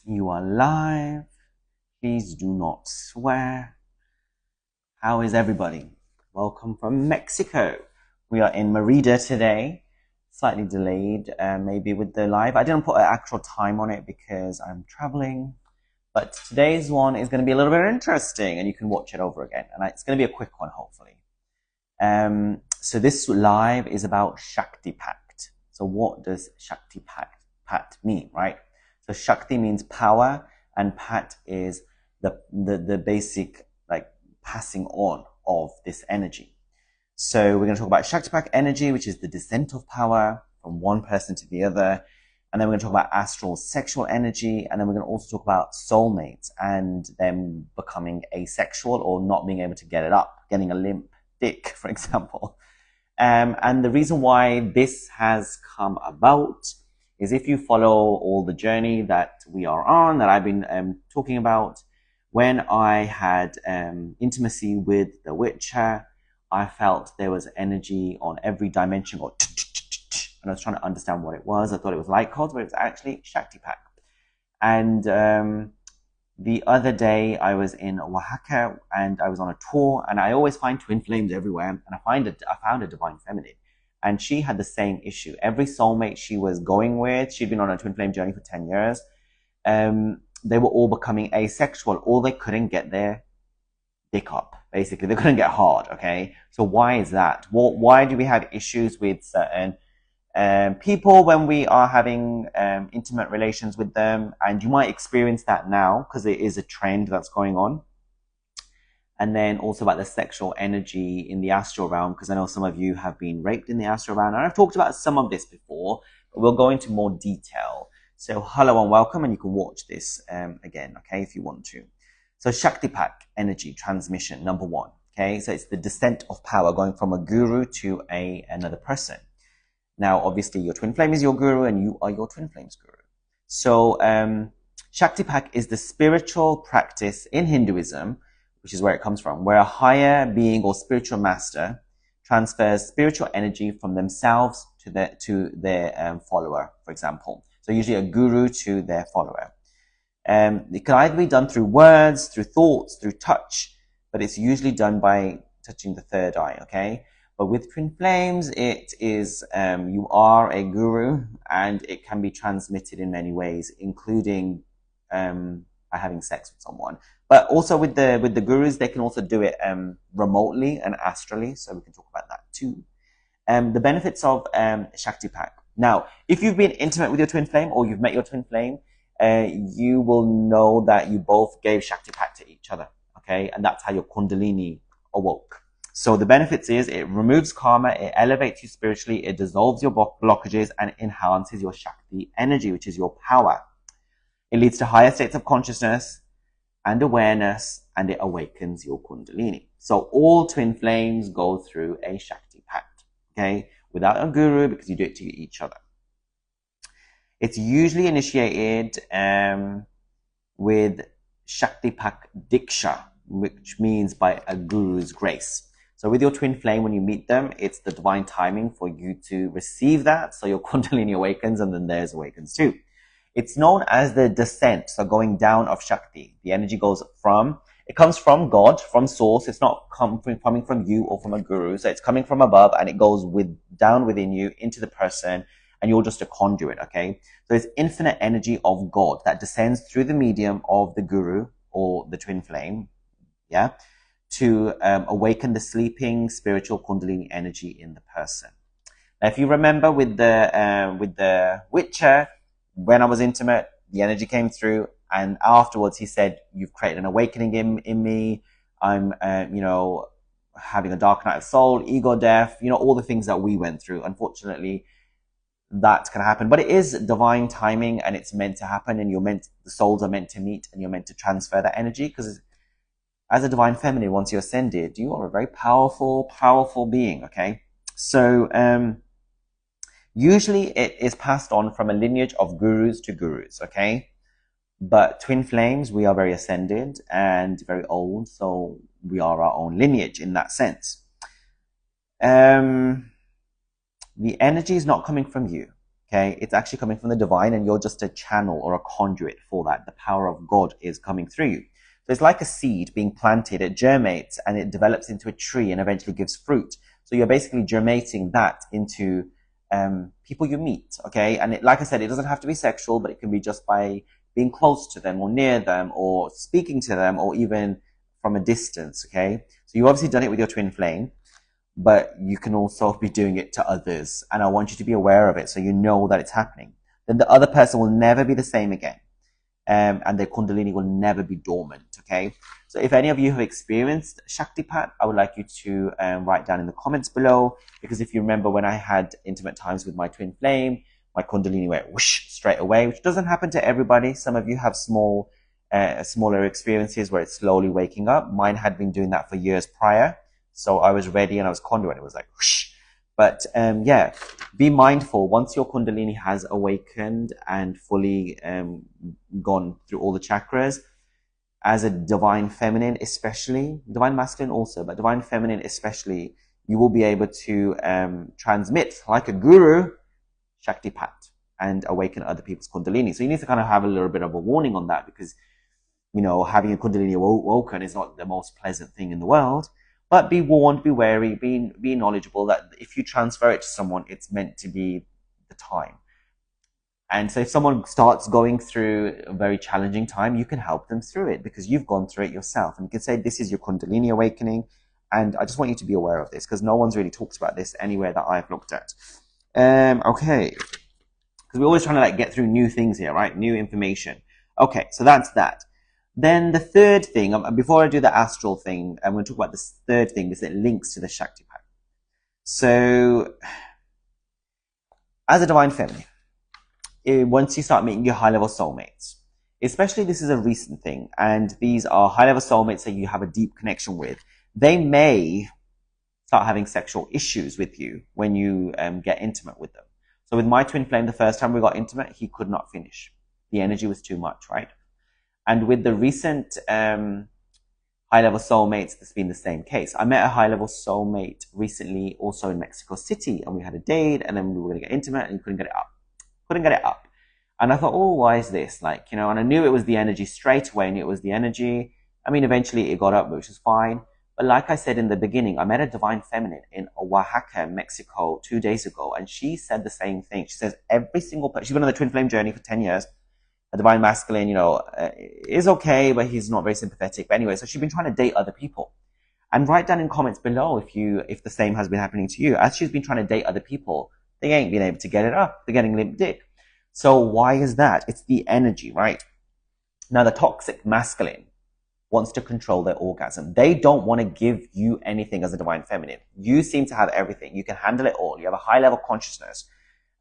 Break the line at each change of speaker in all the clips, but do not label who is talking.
You are live. Please do not swear. How is everybody? Welcome from Mexico. We are in Merida today. Slightly delayed, maybe with the live. I didn't put an actual time on it because I'm traveling. But today's one is going to be a little bit interesting, and you can watch it over again. And it's going to be a quick one, hopefully. So this live is about Shaktipat. So what does Shaktipat mean, right? So Shakti means power, and Pat is the basic like passing on of this energy. So we're going to talk about Shaktipat energy, which is the descent of power from one person to the other. And then we're going to talk about astral sexual energy. And then we're going to also talk about soulmates and them becoming asexual or not being able to get it up, getting a limp dick, for example. And the reason why this has come about is if you follow all the journey that we are on, that I've been talking about, when I had intimacy with the Witcher, I felt there was energy on every dimension, and I was trying to understand what it was. I thought it was light codes, but it was actually Shaktipat. And the other day I was in Oaxaca and I was on a tour, and I always find twin flames everywhere, and I found a divine feminine, and she had the same issue. Every soulmate she was going with, she'd been on a twin flame journey for 10 years. They were all becoming asexual, or they couldn't get their dick up. Basically, they couldn't get hard. Okay, so why is that? Why do we have issues with certain people when we are having intimate relations with them? And you might experience that now because it is a trend that's going on. And then also about the sexual energy in the astral realm, because I know some of you have been raped in the astral realm, and I've talked about some of this before, but we'll go into more detail. So hello and welcome, and you can watch this again, okay, if you want to. So Shaktipat energy transmission, number one. Okay, so it's the descent of power going from a guru to another person. Now, obviously, your twin flame is your guru, and you are your twin flame's guru. So Shaktipat is the spiritual practice in Hinduism, which is where it comes from, where a higher being or spiritual master transfers spiritual energy from themselves to their follower, for example. So usually a guru to their follower. It can either be done through words, through thoughts, through touch, but it's usually done by touching the third eye, okay? But with twin flames, it is, you are a guru, and it can be transmitted in many ways, including by having sex with someone. But also with the gurus, they can also do it remotely and astrally, so we can talk about that too. The benefits of Shaktipat. Now, if you've been intimate with your twin flame, or you've met your twin flame, you will know that you both gave Shaktipat to each other, okay? And that's how your Kundalini awoke. So the benefits is it removes karma, it elevates you spiritually, it dissolves your blockages, and enhances your Shakti energy, which is your power. It leads to higher states of consciousness and awareness, and it awakens your Kundalini. So all twin flames go through a Shaktipat, okay? Without a guru, because you do it to each other. It's usually initiated with Shaktipat Diksha, which means by a guru's grace. So with your twin flame, when you meet them, it's the divine timing for you to receive that. So your Kundalini awakens, and then theirs awakens too. It's known as the descent, so going down of Shakti. The energy it comes from God, from source. It's not coming from you or from a guru. So it's coming from above, and it goes down within you into the person, and you're just a conduit, okay? So it's infinite energy of God that descends through the medium of the guru or the twin flame, yeah, to awaken the sleeping spiritual Kundalini energy in the person. Now, if you remember with the Witcher, when I was intimate, the energy came through, and afterwards he said, "You've created an awakening in me. I'm, having a dark night of soul, ego death, all the things that we went through." Unfortunately, that can happen, but it is divine timing, and it's meant to happen, and the souls are meant to meet, and you're meant to transfer that energy, because as a divine feminine, once you're ascended, you are a very powerful, powerful being, okay? So, usually it is passed on from a lineage of gurus to gurus, okay? But twin flames, we are very ascended and very old, so we are our own lineage in that sense. The energy is not coming from you, Okay, it's actually coming from the divine, and you're just a channel or a conduit for that. The power of God is coming through you. So it's like a seed being planted. It germinates and it develops into a tree and eventually gives fruit. So you're basically germinating that into people you meet. Okay, and like I said, it doesn't have to be sexual, but it can be just by being close to them or near them or speaking to them or even from a distance. Okay, so you've obviously done it with your twin flame, but you can also be doing it to others. And I want you to be aware of it so you know that it's happening. Then the other person will never be the same again. And their Kundalini will never be dormant, okay? So if any of you have experienced Shaktipat, I would like you to write down in the comments below, because if you remember when I had intimate times with my twin flame, my Kundalini went whoosh straight away, which doesn't happen to everybody. Some of you have smaller experiences where it's slowly waking up. Mine had been doing that for years prior. So I was ready and I was conduit. It was like whoosh. But yeah, be mindful once your Kundalini has awakened and fully gone through all the chakras. As a divine feminine, especially divine masculine also, but divine feminine especially, you will be able to transmit like a guru, Shakti Pat, and awaken other people's Kundalini. So you need to kind of have a little bit of a warning on that, because having a Kundalini awoken is not the most pleasant thing in the world. But be warned, be wary, be knowledgeable that if you transfer it to someone, it's meant to be the time. And so if someone starts going through a very challenging time, you can help them through it because you've gone through it yourself. And you can say, this is your Kundalini awakening. And I just want you to be aware of this because no one's really talked about this anywhere that I've looked at. Okay. Because we're always trying to get through new things here, right? New information. Okay, so that's that. Then the third thing, before I do the astral thing, I'm going to talk about this third thing because it links to the Shaktipat. So, as a divine feminine, once you start meeting your high-level soulmates, especially this is a recent thing, and these are high-level soulmates that you have a deep connection with, they may start having sexual issues with you when you get intimate with them. So with my twin flame, the first time we got intimate, he could not finish. The energy was too much, right? And with the recent high-level soulmates, it's been the same case. I met a high-level soulmate recently, also in Mexico City, and we had a date, and then we were going to get intimate, and he couldn't get it up. Couldn't get it up. And I thought, oh, why is this? And I knew it was the energy straight away. I knew it was the energy. I mean, eventually it got up, which was fine. But like I said in the beginning, I met a divine feminine in Oaxaca, Mexico, 2 days ago, and she said the same thing. She says every single person, she's been on the twin flame journey for 10 years. A divine masculine, is okay, but he's not very sympathetic. But anyway, so she's been trying to date other people. And write down in comments below if the same has been happening to you. As she's been trying to date other people, they ain't been able to get it up. They're getting limp dick. So why is that? It's the energy, right? Now, the toxic masculine wants to control their orgasm. They don't want to give you anything as a divine feminine. You seem to have everything. You can handle it all. You have a high level consciousness.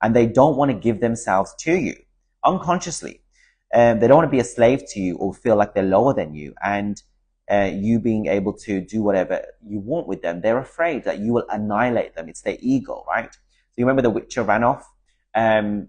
And they don't want to give themselves to you unconsciously. They don't want to be a slave to you or feel like they're lower than you. And you being able to do whatever you want with them, they're afraid that you will annihilate them. It's their ego, right? So you remember the Witcher ran off?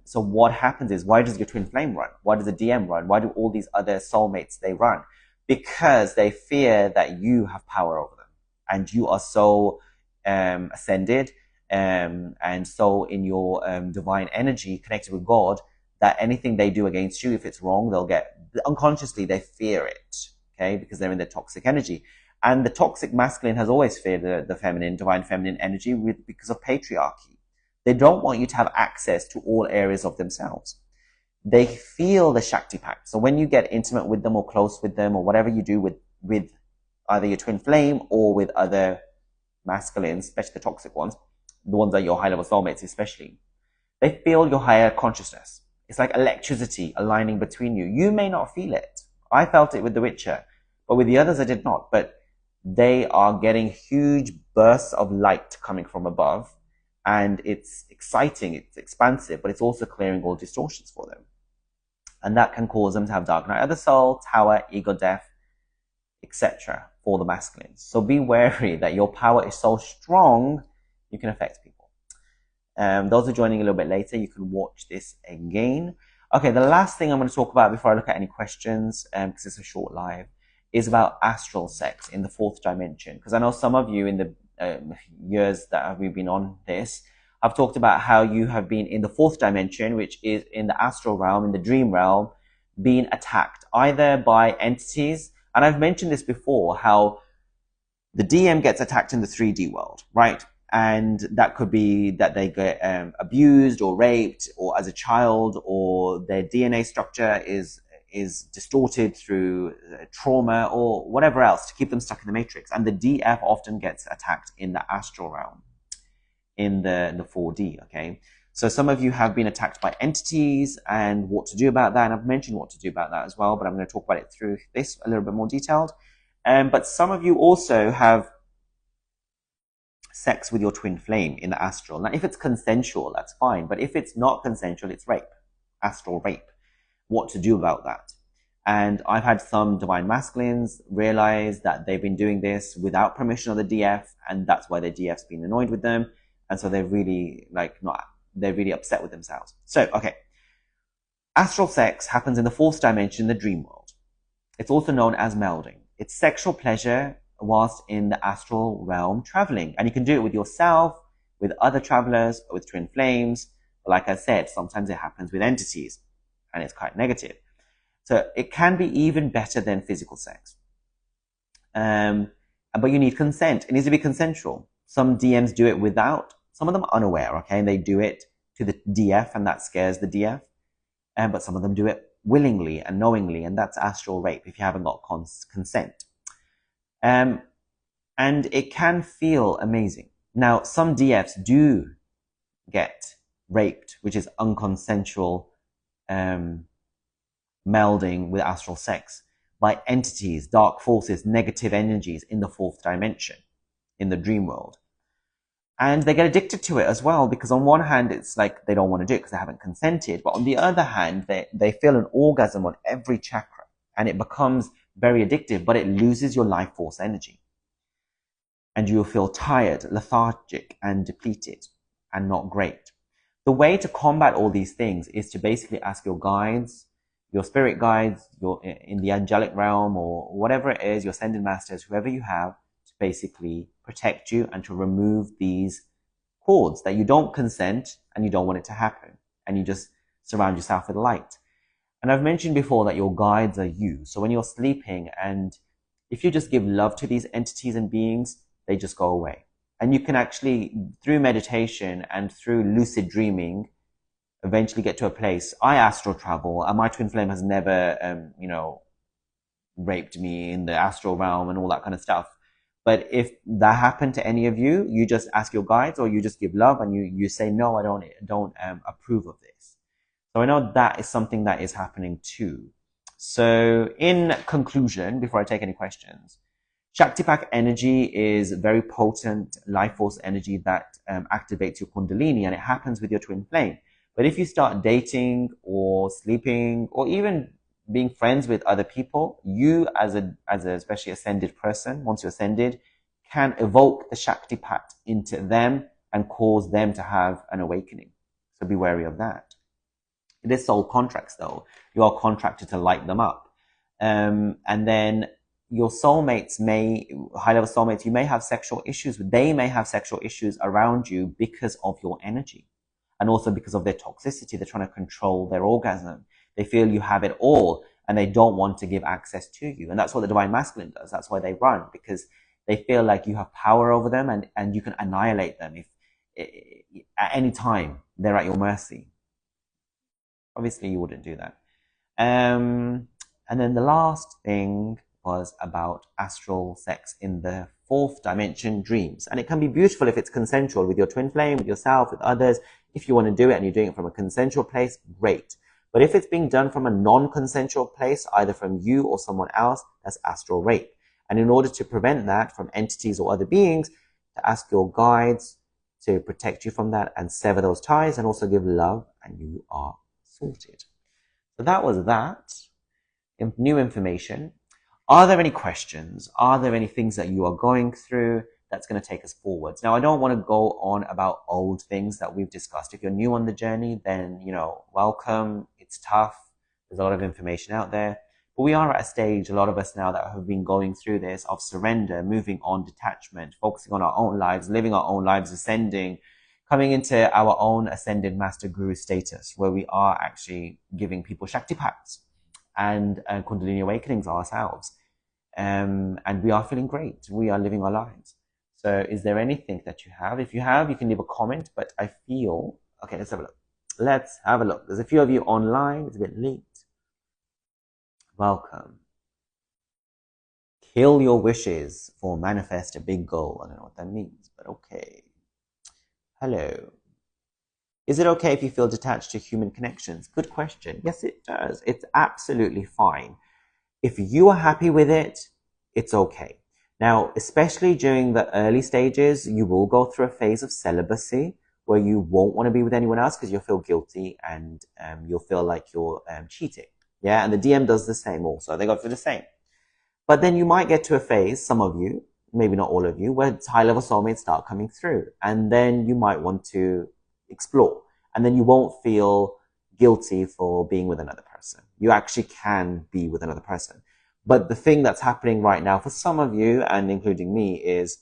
So what happens is, why does your twin flame run? Why does the DM run? Why do all these other soulmates, they run? Because they fear that you have power over them. And you are so ascended and so in your divine energy connected with God, that anything they do against you, if it's wrong, they'll get, unconsciously, they fear it, okay? Because they're in the toxic energy. And the toxic masculine has always feared the feminine, divine feminine energy because of patriarchy. They don't want you to have access to all areas of themselves. They feel the Shaktipat. So when you get intimate with them or close with them or whatever you do with either your twin flame or with other masculines, especially the toxic ones, the ones that are your high-level soulmates especially, they feel your higher consciousness. It's like electricity aligning between you. You may not feel it. I felt it with the Witcher, but with the others I did not. But they are getting huge bursts of light coming from above, and it's exciting, it's expansive, but it's also clearing all distortions for them. And that can cause them to have dark night of the soul, tower, ego death, etc. for the masculines. So be wary that your power is so strong, you can affect people. Those who are joining a little bit later, you can watch this again. Okay, the last thing I'm going to talk about before I look at any questions, because it's a short live, is about astral sex in the fourth dimension. Because I know some of you in the years that we've been on this I've talked about how you have been in the fourth dimension, which is in the astral realm, in the dream realm, being attacked either by entities. And I've mentioned this before, how the DM gets attacked in the 3D world, right? And that could be that they get abused or raped, or as a child, or their DNA structure is distorted through trauma or whatever else to keep them stuck in the matrix. And the DF often gets attacked in the astral realm, in the 4D, okay? So some of you have been attacked by entities and what to do about that. And I've mentioned what to do about that as well, but I'm going to talk about it through this a little bit more detailed. But some of you also have sex with your twin flame in the astral. Now, if it's consensual, that's fine. But if it's not consensual, it's rape, astral rape. What to do about that? And I've had some divine masculines realize that they've been doing this without permission of the DF, and that's why their DF's been annoyed with them. And so they're really they're really upset with themselves. So, okay. Astral sex happens in the fourth dimension, the dream world. It's also known as melding. It's sexual pleasure whilst in the astral realm traveling. And you can do it with yourself, with other travelers, with twin flames. But like I said, sometimes it happens with entities, and it's quite negative. So it can be even better than physical sex. But you need consent. It needs to be consensual. Some DMs do it without, some of them unaware, okay? And they do it to the DF, and that scares the DF. But some of them do it willingly and knowingly, and that's astral rape if you haven't got consent. And it can feel amazing. Now, some DFs do get raped, which is unconsensual melding with astral sex, by entities, dark forces, negative energies in the fourth dimension, in the dream world. And they get addicted to it as well, because on one hand, it's like they don't want to do it because they haven't consented. But on the other hand, they feel an orgasm on every chakra, and it becomes very addictive, but it loses your life force energy. And you'll feel tired, lethargic, and depleted, and not great. The way to combat all these things is to basically ask your guides, your spirit guides, in the angelic realm, or whatever it is, your ascended masters, whoever you have, to basically protect you and to remove these cords that you don't consent and you don't want it to happen. And you just surround yourself with light. And I've mentioned before that your guides are you. So when you're sleeping, and if you just give love to these entities and beings, they just go away. And you can actually, through meditation and through lucid dreaming, eventually get to a place. I astral travel, and my twin flame has never, raped me in the astral realm and all that kind of stuff. But if that happened to any of you, you just ask your guides, or you just give love, and you say, no, I don't approve of this. So I know that is something that is happening too. So in conclusion, before I take any questions, Shaktipat energy is very potent life force energy that activates your Kundalini, and it happens with your twin flame. But if you start dating or sleeping or even being friends with other people, you as a especially ascended person, once you're ascended, can evoke the Shaktipat into them and cause them to have an awakening. So be wary of that. It is soul contracts though. You are contracted to light them up. And then your soulmates high-level soulmates, you may have sexual issues. They may have sexual issues around you because of your energy. And also because of their toxicity. They're trying to control their orgasm. They feel you have it all, and they don't want to give access to you. And that's what the divine masculine does. That's why they run, because they feel like you have power over them, and you can annihilate them if at any time they're at your mercy. Obviously, you wouldn't do that. And then the last thing was about astral sex in the fourth dimension, dreams. And it can be beautiful if it's consensual with your twin flame, with yourself, with others. If you want to do it and you're doing it from a consensual place, great. But if it's being done from a non-consensual place, either from you or someone else, that's astral rape. And in order to prevent that from entities or other beings, to ask your guides to protect you from that and sever those ties, and also give love, and you are sorted. So that was that. New information. Are there any questions? Are there any things that you are going through that's going to take us forwards? Now, I don't want to go on about old things that we've discussed. If you're new on the journey, then, welcome. It's tough. There's a lot of information out there. But we are at a stage, a lot of us now, that have been going through this, of surrender, moving on, detachment, focusing on our own lives, living our own lives, ascending, coming into our own ascended master guru status, where we are actually giving people Shaktipats and Kundalini awakenings ourselves. And we are feeling great. We are living our lives. So is there anything that you have? If you have, you can leave a comment, but I feel, okay, let's have a look. Let's have a look. There's a few of you online. It's a bit late. Welcome. Kill your wishes for manifest a big goal. I don't know what that means, but okay. Hello. Is it okay if you feel detached to human connections? Good question. Yes, it does. It's absolutely fine. If you are happy with it, it's okay. Now, especially during the early stages, you will go through a phase of celibacy where you won't want to be with anyone else because you'll feel guilty and you'll feel like you're cheating. Yeah, and the DM does the same also. They go through the same. But then you might get to a phase, some of you, maybe not all of you, where high-level soulmates start coming through. And then you might want to explore. And then you won't feel guilty for being with another person. You actually can be with another person. But the thing that's happening right now for some of you, and including me, is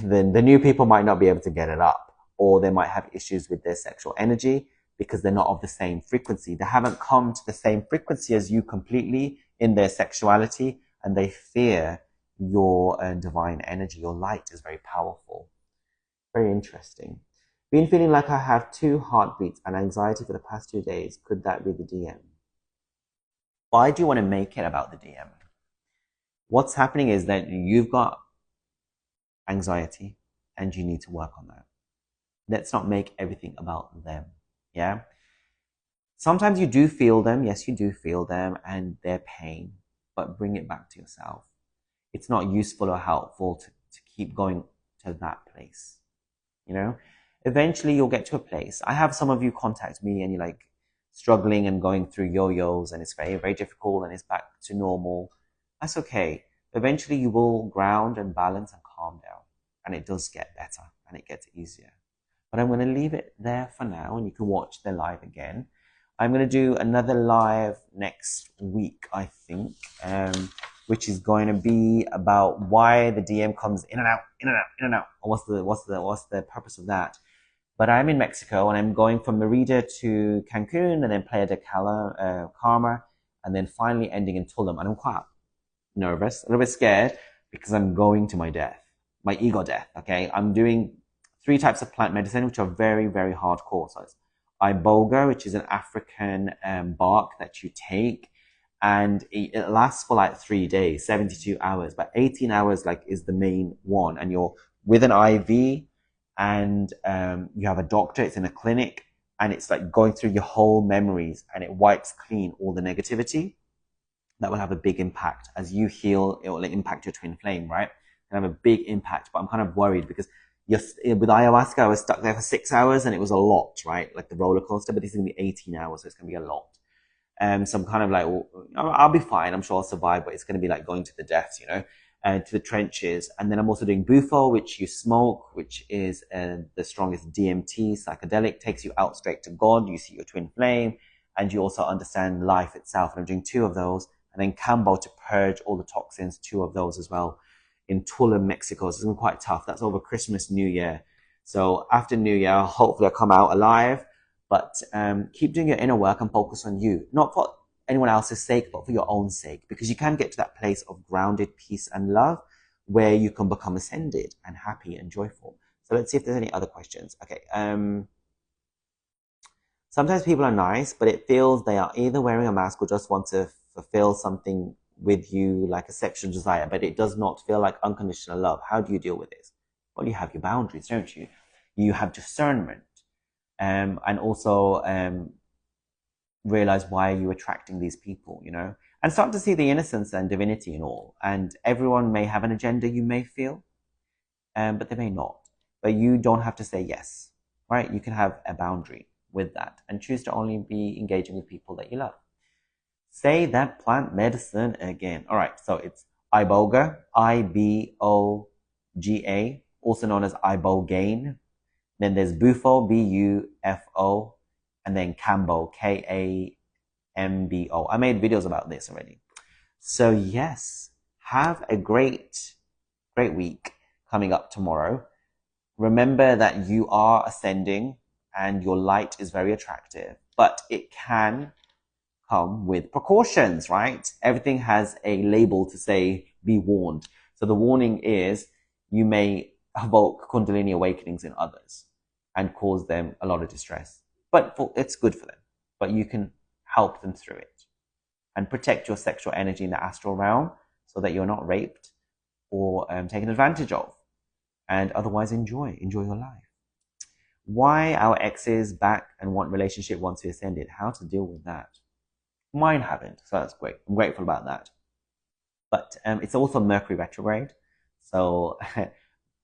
the new people might not be able to get it up, or they might have issues with their sexual energy because they're not of the same frequency. They haven't come to the same frequency as you completely in their sexuality, and they fear your divine energy. Your light is very powerful. Very interesting. Been feeling like I have 2 heartbeats and anxiety for the past 2 days. Could that be the DM? Why do you want to make it about the DM? What's happening is that you've got anxiety and you need to work on that. Let's not make everything about them. Yeah. Sometimes you do feel them. Yes, you do feel them and their pain, but bring it back to yourself. It's not useful or helpful to keep going to that place. You know, eventually you'll get to a place. I have some of you contact me and you're like struggling and going through yo-yos and it's very, very difficult and it's back to normal. That's okay. Eventually you will ground and balance and calm down and it does get better and it gets easier. But I'm going to leave it there for now and you can watch the live again. I'm going to do another live next week, I think, which is going to be about why the DM comes in and out, in and out, in and out. What's the purpose of that? But I'm in Mexico and I'm going from Merida to Cancun and then Playa de Carmen and then finally ending in Tulum. And I'm quite nervous, a little bit scared because I'm going to my death, my ego death. Okay, I'm doing 3 types of plant medicine which are very, very hardcore. So it's iboga, which is an African bark that you take, and it lasts for like 3 days, 72 hours, but 18 hours like is the main one, and you're with an IV, and you have a doctor. It's in a clinic, and it's like going through your whole memories, and it wipes clean all the negativity. That will have a big impact as you heal. It will impact your twin flame, right? It'll have a big impact, but I'm kind of worried because with ayahuasca, I was stuck there for 6 hours and it was a lot, right? Like the roller coaster, but this is going to be 18 hours, so it's going to be a lot. So I'm kind of like, well, I'll be fine. I'm sure I'll survive, but it's going to be like going to the depths, you know, to the trenches. And then I'm also doing bufo, which you smoke, which is the strongest DMT, psychedelic, takes you out straight to God. You see your twin flame and you also understand life itself. And I'm doing 2 of those. And then Cambo to purge all the toxins, 2 of those as well. In Tulum, Mexico. So it's been quite tough. That's over Christmas, New Year. So after New Year, hopefully I'll come out alive. But keep doing your inner work and focus on you. Not for anyone else's sake, but for your own sake. Because you can get to that place of grounded peace and love where you can become ascended and happy and joyful. So let's see if there's any other questions. Okay. Sometimes people are nice, but it feels they are either wearing a mask or just want to fulfill something with you like a sexual desire, but it does not feel like unconditional love. How do you deal with this? Well, you have your boundaries, don't you? You have discernment, and also realize why you're attracting these people, you know, and start to see the innocence and divinity in all. And everyone may have an agenda, you may feel, but they may not. But you don't have to say yes, right? You can have a boundary with that and choose to only be engaging with people that you love. Say that plant medicine again. All right, so it's iboga, I-B-O-G-A, also known as ibogaine. Then there's bufo, B-U-F-O, and then Cambo, K-A-M-B-O. I made videos about this already. So yes, have a great week coming up tomorrow. remember that you are ascending and your light is very attractive, but it can come with precautions, right? Everything has a label to say, be warned. So the warning is you may evoke Kundalini awakenings in others and cause them a lot of distress. But it's good for them. But you can help them through it and protect your sexual energy in the astral realm so that you're not raped or taken advantage of. And otherwise enjoy your life. Why our exes back and want relationship once we ascended, how to deal with that. Mine haven't, so that's great. I'm grateful about that. But it's also Mercury retrograde, so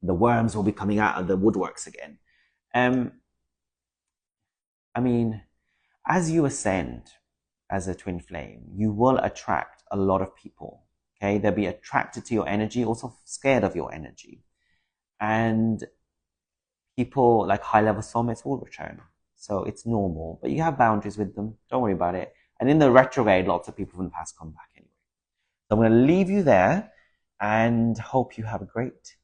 the worms will be coming out of the woodworks again. I mean, as you ascend as a twin flame, you will attract a lot of people. Okay, they'll be attracted to your energy, also scared of your energy. And people like high-level soulmates will return. So it's normal, but you have boundaries with them. Don't worry about it. And in the retrograde, lots of people from the past come back anyway. So I'm going to leave you there and hope you have a great